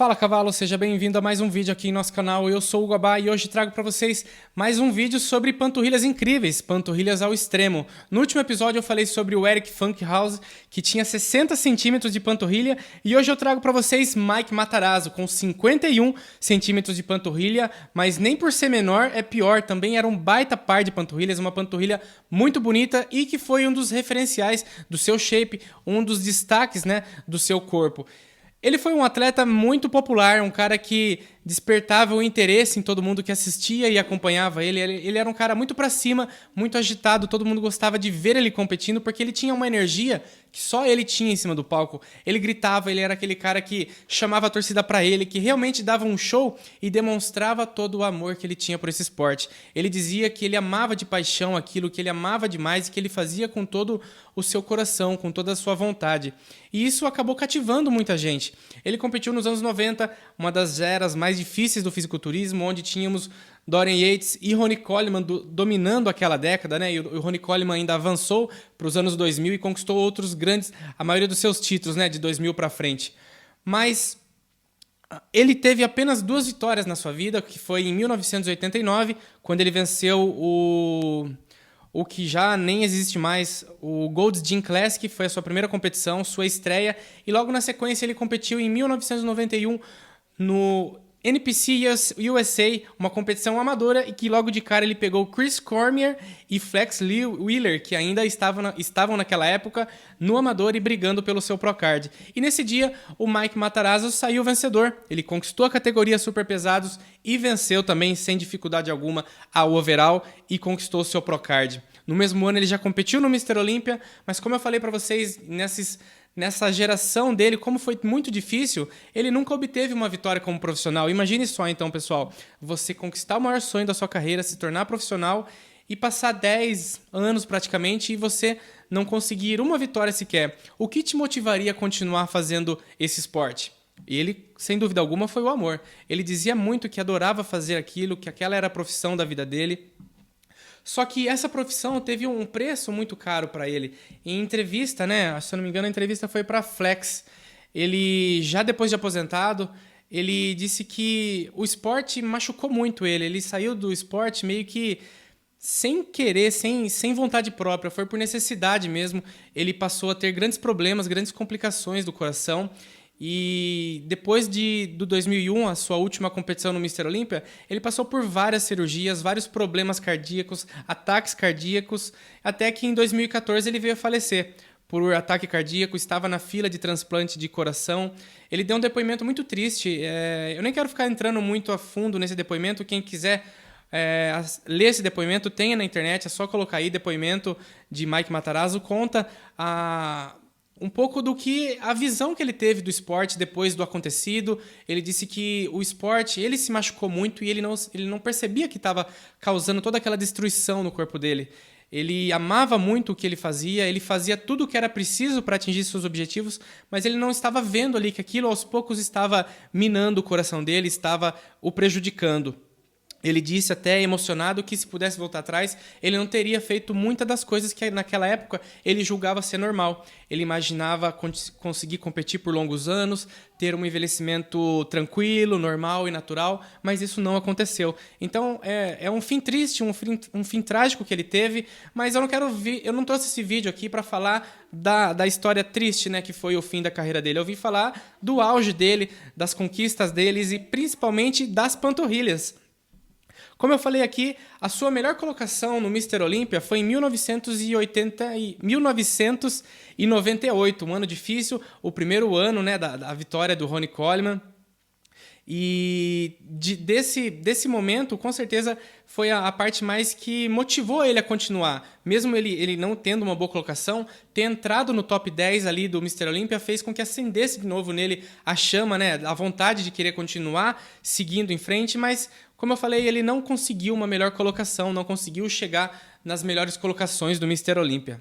Fala cavalo, seja bem-vindo a mais um vídeo aqui em nosso canal. Eu sou o Gabá e hoje trago para vocês mais um vídeo sobre panturrilhas incríveis, panturrilhas ao extremo. No último episódio eu falei sobre o Eric Funkhaus, que tinha 60 centímetros de panturrilha, e hoje eu trago para vocês Mike Matarazzo com 51 centímetros de panturrilha, mas nem por ser menor é pior, também era um baita par de panturrilhas, uma panturrilha muito bonita e que foi um dos referenciais do seu shape, um dos destaques, né, do seu corpo. Ele foi um atleta muito popular, um cara que despertava o interesse em todo mundo que assistia e acompanhava ele. Ele era um cara muito pra cima, muito agitado, todo mundo gostava de ver ele competindo porque ele tinha uma energia que só ele tinha em cima do palco. Ele gritava, ele era aquele cara que chamava a torcida pra ele, que realmente dava um show e demonstrava todo o amor que ele tinha por esse esporte. Ele dizia que ele amava de paixão aquilo, que ele amava demais e que ele fazia com todo o seu coração, com toda a sua vontade. E isso acabou cativando muita gente. Ele competiu nos anos 90, uma das eras mais difíceis do fisiculturismo, onde tínhamos Dorian Yates e Ronnie Coleman dominando aquela década, né? E o Ronnie Coleman ainda avançou para os anos 2000 e conquistou outros grandes, a maioria dos seus títulos, né? De 2000 para frente. Mas ele teve apenas 2 vitórias na sua vida, que foi em 1989, quando ele venceu o que já nem existe mais, o Gold's Gym Classic, que foi a sua primeira competição, sua estreia, e logo na sequência ele competiu em 1991 no NPC USA, uma competição amadora, e que logo de cara ele pegou Chris Cormier e Flex Wheeler, que ainda estavam naquela época no amador e brigando pelo seu Procard. E nesse dia, o Mike Matarazzo saiu vencedor. Ele conquistou a categoria super pesados e venceu também, sem dificuldade alguma, a overall e conquistou o seu Procard. No mesmo ano ele já competiu no Mr. Olympia, mas como eu falei para vocês, nessa geração dele, como foi muito difícil, ele nunca obteve uma vitória como profissional. Imagine só então, pessoal, você conquistar o maior sonho da sua carreira, se tornar profissional e passar 10 anos praticamente e você não conseguir uma vitória sequer. O que te motivaria a continuar fazendo esse esporte? E ele, sem dúvida alguma, foi o amor. Ele dizia muito que adorava fazer aquilo, que aquela era a profissão da vida dele. Só que essa profissão teve um preço muito caro para ele. Em entrevista, né? Se eu não me engano, a entrevista foi para Flex. Ele, já depois de aposentado, ele disse que o esporte machucou muito ele. Ele saiu do esporte meio que sem querer, sem vontade própria. Foi por necessidade mesmo. Ele passou a ter grandes problemas, grandes complicações do coração. E depois do 2001, a sua última competição no Mr. Olympia, ele passou por várias cirurgias, vários problemas cardíacos, ataques cardíacos, até que em 2014 ele veio a falecer por ataque cardíaco, estava na fila de transplante de coração. Ele deu um depoimento muito triste. Eu nem quero ficar entrando muito a fundo nesse depoimento. Quem quiser ler esse depoimento, tenha na internet, é só colocar aí depoimento de Mike Matarazzo, conta um pouco do que a visão que ele teve do esporte depois do acontecido. Ele disse que o esporte, ele se machucou muito e ele não percebia que estava causando toda aquela destruição no corpo dele. Ele amava muito o que ele fazia tudo o que era preciso para atingir seus objetivos, mas ele não estava vendo ali que aquilo aos poucos estava minando o coração dele, estava o prejudicando. Ele disse até emocionado que se pudesse voltar atrás, ele não teria feito muitas das coisas que naquela época ele julgava ser normal. Ele imaginava conseguir competir por longos anos, ter um envelhecimento tranquilo, normal e natural, mas isso não aconteceu. Então é um fim triste, um fim trágico que ele teve, mas eu não trouxe esse vídeo aqui para falar da história triste, né, que foi o fim da carreira dele. Eu vim falar do auge dele, das conquistas deles e principalmente das panturrilhas. Como eu falei aqui, a sua melhor colocação no Mr. Olympia foi em 1998, um ano difícil, o primeiro ano, né, da vitória do Ronnie Coleman. E desse momento, com certeza, foi a parte mais que motivou ele a continuar. Mesmo ele não tendo uma boa colocação, ter entrado no top 10 ali do Mr. Olympia fez com que acendesse de novo nele a chama, né, a vontade de querer continuar seguindo em frente, mas, como eu falei, ele não conseguiu uma melhor colocação, não conseguiu chegar nas melhores colocações do Mr. Olympia.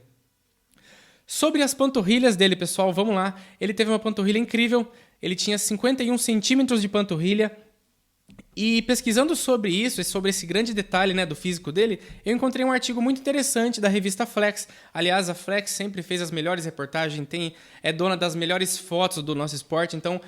Sobre as panturrilhas dele, pessoal, vamos lá. Ele teve uma panturrilha incrível, ele tinha 51 centímetros de panturrilha. E pesquisando sobre isso, sobre esse grande detalhe, né, do físico dele, eu encontrei um artigo muito interessante da revista Flex. Aliás, a Flex sempre fez as melhores reportagens, é dona das melhores fotos do nosso esporte, então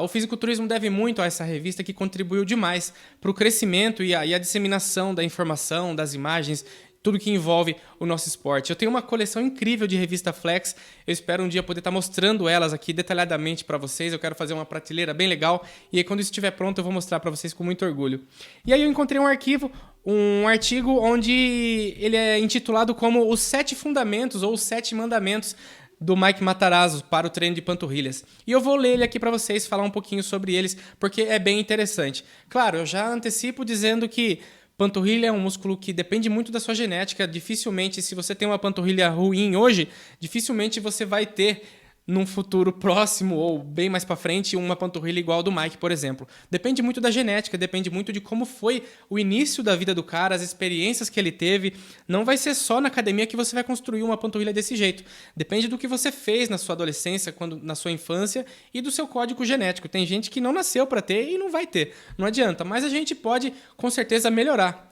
O fisiculturismo deve muito a essa revista que contribuiu demais para o crescimento e a disseminação da informação, das imagens, tudo que envolve o nosso esporte. Eu tenho uma coleção incrível de revista Flex, eu espero um dia poder estar mostrando elas aqui detalhadamente para vocês, eu quero fazer uma prateleira bem legal, e aí quando isso estiver pronto eu vou mostrar para vocês com muito orgulho. E aí eu encontrei um artigo onde ele é intitulado como Os 7 Fundamentos ou Os 7 Mandamentos do Mike Matarazzo para o treino de panturrilhas. E eu vou ler ele aqui para vocês, falar um pouquinho sobre eles, porque é bem interessante. Claro, eu já antecipo dizendo que panturrilha é um músculo que depende muito da sua genética. Dificilmente, se você tem uma panturrilha ruim hoje, dificilmente você vai ter num futuro próximo ou bem mais para frente uma panturrilha igual a do Mike, por exemplo. Depende muito da genética, depende muito de como foi o início da vida do cara, as experiências que ele teve. Não vai ser só na academia que você vai construir uma panturrilha desse jeito. Depende do que você fez na sua adolescência, na sua infância e do seu código genético. Tem gente que não nasceu para ter e não vai ter. Não adianta, mas a gente pode com certeza melhorar.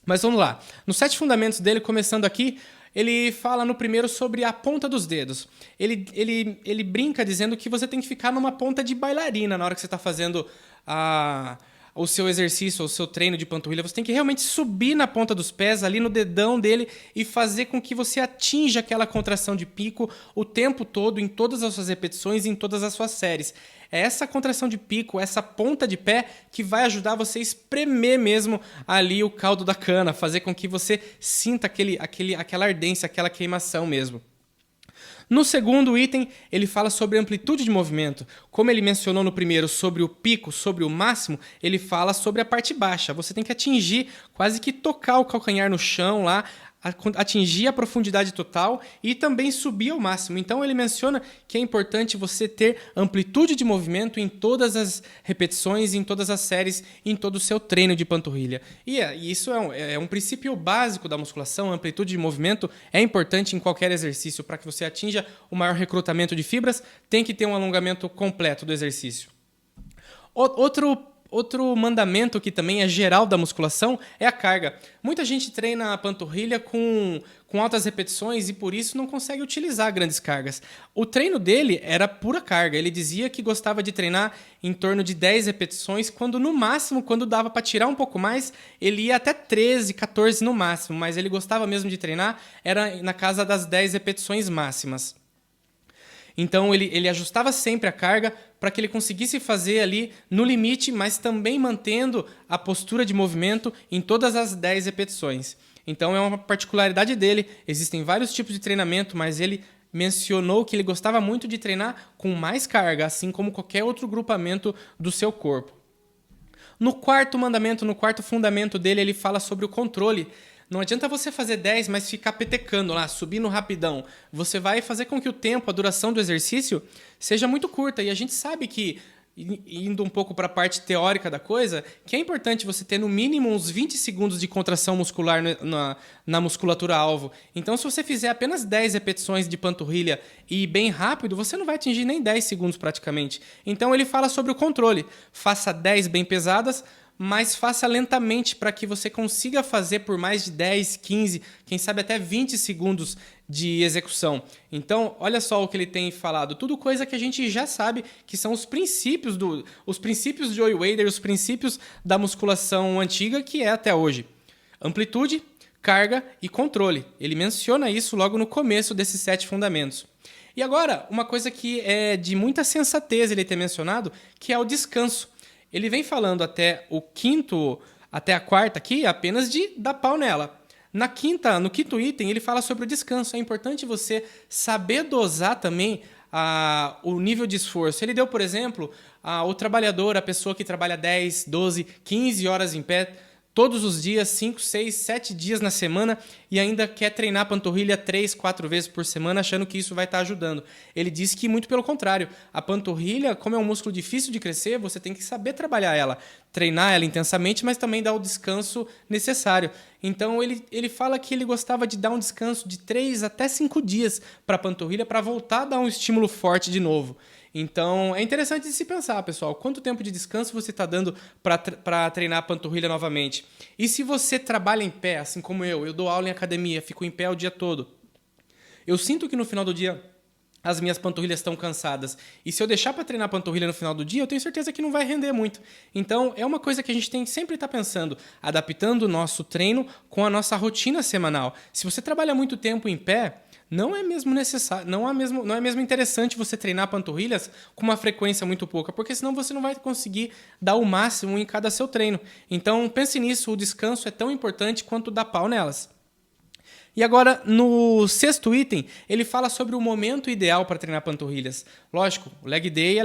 Mas vamos lá. Nos 7 fundamentos dele, começando aqui, ele fala no primeiro sobre a ponta dos dedos. Ele brinca dizendo que você tem que ficar numa ponta de bailarina na hora que você está fazendo o seu exercício, o seu treino de panturrilha. Você tem que realmente subir na ponta dos pés, ali no dedão dele, e fazer com que você atinja aquela contração de pico o tempo todo, em todas as suas repetições, em todas as suas séries. É essa contração de pico, essa ponta de pé que vai ajudar você a espremer mesmo ali o caldo da cana, fazer com que você sinta aquela ardência, aquela queimação mesmo. No segundo item, ele fala sobre amplitude de movimento. Como ele mencionou no primeiro sobre o pico, sobre o máximo, ele fala sobre a parte baixa. Você tem que atingir, quase que tocar o calcanhar no chão lá, atingir a profundidade total e também subir ao máximo. Então ele menciona que é importante você ter amplitude de movimento em todas as repetições, em todas as séries, em todo o seu treino de panturrilha. E isso é um princípio básico da musculação. A amplitude de movimento é importante em qualquer exercício. Para que você atinja o maior recrutamento de fibras, tem que ter um alongamento completo do exercício. Outro mandamento que também é geral da musculação é a carga. Muita gente treina a panturrilha com altas repetições e por isso não consegue utilizar grandes cargas. O treino dele era pura carga. Ele dizia que gostava de treinar em torno de 10 repetições, quando no máximo, quando dava para tirar um pouco mais, ele ia até 13, 14 no máximo, mas ele gostava mesmo de treinar, era na casa das 10 repetições máximas. Então ele ajustava sempre a carga para que ele conseguisse fazer ali no limite, mas também mantendo a postura de movimento em todas as 10 repetições. Então é uma particularidade dele. Existem vários tipos de treinamento, mas ele mencionou que ele gostava muito de treinar com mais carga, assim como qualquer outro grupamento do seu corpo. No quarto mandamento, no quarto fundamento dele, ele fala sobre o controle. Não adianta você fazer 10, mas ficar petecando lá, subindo rapidão. Você vai fazer com que o tempo, a duração do exercício, seja muito curta. E a gente sabe que, indo um pouco para a parte teórica da coisa, que é importante você ter no mínimo uns 20 segundos de contração muscular na musculatura-alvo. Então, se você fizer apenas 10 repetições de panturrilha e bem rápido, você não vai atingir nem 10 segundos praticamente. Então, ele fala sobre o controle. Faça 10 bem pesadas, mas faça lentamente para que você consiga fazer por mais de 10, 15, quem sabe até 20 segundos de execução. Então, olha só o que ele tem falado. Tudo coisa que a gente já sabe que são os princípios de Joey Wader, os princípios da musculação antiga que é até hoje. Amplitude, carga e controle. Ele menciona isso logo no começo desses 7 fundamentos. E agora, uma coisa que é de muita sensatez ele ter mencionado, que é o descanso. Ele vem falando até a quarta aqui, apenas de dar pau nela. No quinto item, ele fala sobre o descanso. É importante você saber dosar também o nível de esforço. Ele deu, por exemplo, o trabalhador, a pessoa que trabalha 10, 12, 15 horas em pé, todos os dias, 5, 6, 7 dias na semana e ainda quer treinar panturrilha 3, 4 vezes por semana achando que isso vai estar ajudando. Ele disse que muito pelo contrário. A panturrilha, como é um músculo difícil de crescer, você tem que saber trabalhar ela, treinar ela intensamente, mas também dar o descanso necessário. Então ele fala que ele gostava de dar um descanso de 3 até 5 dias para a panturrilha para voltar a dar um estímulo forte de novo. Então, é interessante de se pensar, pessoal, quanto tempo de descanso você está dando para treinar a panturrilha novamente. E se você trabalha em pé, assim como eu dou aula em academia, fico em pé o dia todo. Eu sinto que no final do dia as minhas panturrilhas estão cansadas. E se eu deixar para treinar a panturrilha no final do dia, eu tenho certeza que não vai render muito. Então, é uma coisa que a gente tem que sempre estar pensando, adaptando o nosso treino com a nossa rotina semanal. Se você trabalha muito tempo em pé, não é mesmo necessário, não é mesmo interessante você treinar panturrilhas com uma frequência muito pouca, porque senão você não vai conseguir dar o máximo em cada seu treino. Então, pense nisso, o descanso é tão importante quanto dar pau nelas. E agora, no sexto item, ele fala sobre o momento ideal para treinar panturrilhas. Lógico, o leg day,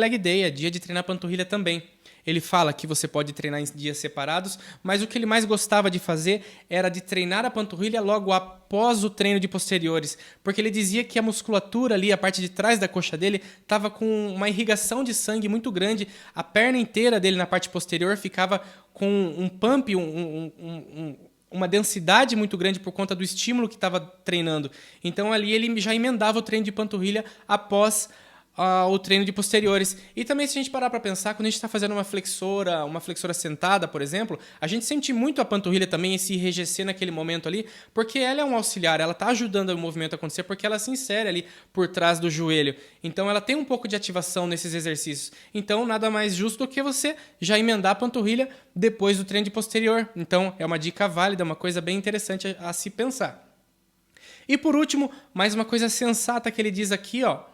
é dia de treinar panturrilha também. Ele fala que você pode treinar em dias separados, mas o que ele mais gostava de fazer era de treinar a panturrilha logo após o treino de posteriores, porque ele dizia que a musculatura ali, a parte de trás da coxa dele, estava com uma irrigação de sangue muito grande, a perna inteira dele na parte posterior ficava com um pump, uma densidade muito grande por conta do estímulo que estava treinando. Então ali ele já emendava o treino de panturrilha após o treino de posteriores. E também, se a gente parar para pensar, quando a gente está fazendo uma flexora sentada, por exemplo, a gente sente muito a panturrilha também se enrijecer naquele momento ali, porque ela é um auxiliar, ela está ajudando o movimento a acontecer, porque ela se insere ali por trás do joelho. Então ela tem um pouco de ativação nesses exercícios. Então nada mais justo do que você já emendar a panturrilha depois do treino de posterior. Então é uma dica válida, uma coisa bem interessante a se pensar. E por último, mais uma coisa sensata que ele diz aqui, ó.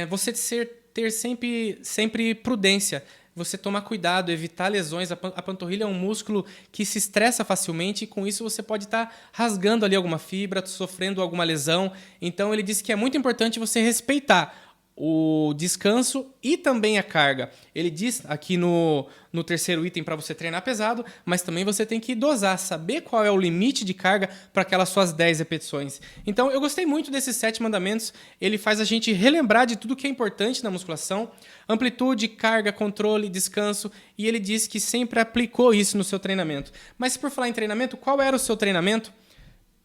Você ter sempre prudência, você tomar cuidado, evitar lesões. A panturrilha é um músculo que se estressa facilmente e com isso você pode estar rasgando ali alguma fibra, sofrendo alguma lesão. Então ele diz que é muito importante você respeitar o descanso e também a carga. Ele diz aqui no terceiro item para você treinar pesado, mas também você tem que dosar, saber qual é o limite de carga para aquelas suas 10 repetições. Então, eu gostei muito desses 7 mandamentos. Ele faz a gente relembrar de tudo que é importante na musculação: amplitude, carga, controle, descanso, e ele diz que sempre aplicou isso no seu treinamento. Mas por falar em treinamento, qual era o seu treinamento?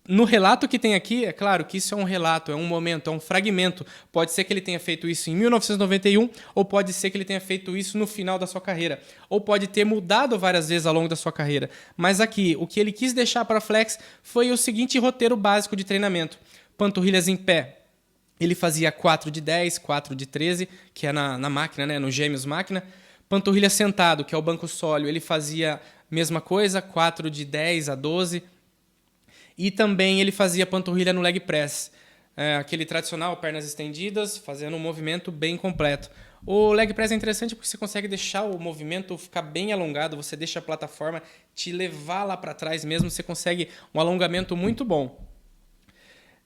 No relato que tem aqui, é claro que isso é um relato, é um momento, é um fragmento. Pode ser que ele tenha feito isso em 1991, ou pode ser que ele tenha feito isso no final da sua carreira, ou pode ter mudado várias vezes ao longo da sua carreira. Mas aqui, o que ele quis deixar para a Flex foi o seguinte roteiro básico de treinamento: panturrilhas em pé. Ele fazia 4 de 10, 4 de 13, que é na máquina, né? No Gêmeos máquina. Panturrilha sentado, que é o banco sólio, ele fazia mesma coisa, 4 de 10 a 12. E também ele fazia panturrilha no leg press, aquele tradicional, pernas estendidas, fazendo um movimento bem completo. O leg press é interessante porque você consegue deixar o movimento ficar bem alongado, você deixa a plataforma te levar lá para trás mesmo, você consegue um alongamento muito bom.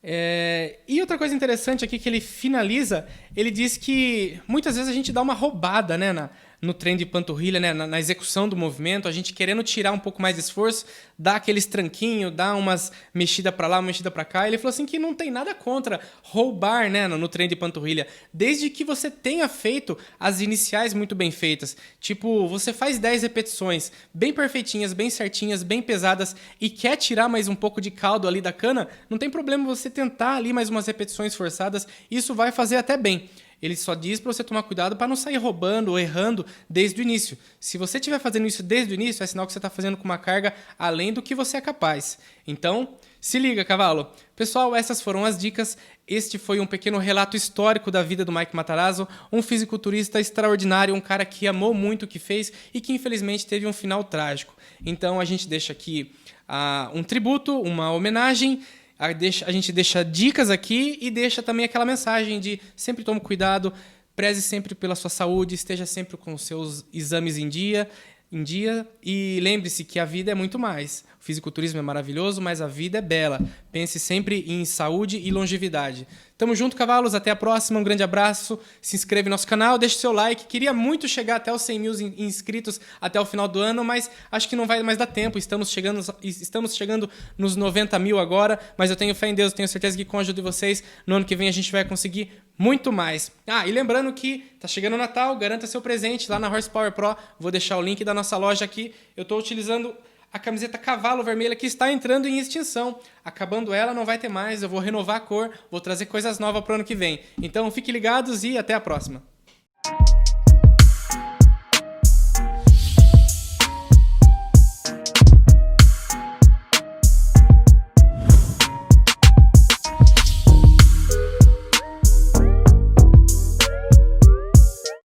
E outra coisa interessante aqui que ele finaliza, ele diz que muitas vezes a gente dá uma roubada, né, no treino de panturrilha, né, na execução do movimento, a gente querendo tirar um pouco mais de esforço, dá aqueles tranquinhos, dá umas mexidas para lá, uma mexida para cá. Ele falou assim que não tem nada contra roubar, né, no treino de panturrilha, desde que você tenha feito as iniciais muito bem feitas. Tipo, você faz 10 repetições bem perfeitinhas, bem certinhas, bem pesadas e quer tirar mais um pouco de caldo ali da cana, não tem problema você tentar ali mais umas repetições forçadas, isso vai fazer até bem. Ele só diz para você tomar cuidado para não sair roubando ou errando desde o início. Se você estiver fazendo isso desde o início, é sinal que você está fazendo com uma carga além do que você é capaz. Então, se liga, cavalo. Pessoal, essas foram as dicas. Este foi um pequeno relato histórico da vida do Mike Matarazzo, um fisiculturista extraordinário, um cara que amou muito o que fez e que infelizmente teve um final trágico. Então, a gente deixa aqui um tributo, uma homenagem. A gente deixa dicas aqui e deixa também aquela mensagem de sempre tome cuidado, preze sempre pela sua saúde, esteja sempre com os seus exames em dia e lembre-se que a vida é muito mais. O fisiculturismo é maravilhoso, mas a vida é bela. Pense sempre em saúde e longevidade. Tamo junto, cavalos. Até a próxima. Um grande abraço. Se inscreve no nosso canal, deixa seu like. Queria muito chegar até os 100 mil inscritos até o final do ano, mas acho que não vai mais dar tempo. Estamos chegando nos 90 mil agora, mas eu tenho fé em Deus, tenho certeza que com a ajuda de vocês, no ano que vem a gente vai conseguir muito mais. E lembrando que tá chegando o Natal, garanta seu presente lá na Horsepower Pro. Vou deixar o link da nossa loja aqui. Eu estou utilizando a camiseta cavalo vermelha que está entrando em extinção. Acabando ela, não vai ter mais. Eu vou renovar a cor, vou trazer coisas novas para o ano que vem. Então, fiquem ligados e até a próxima.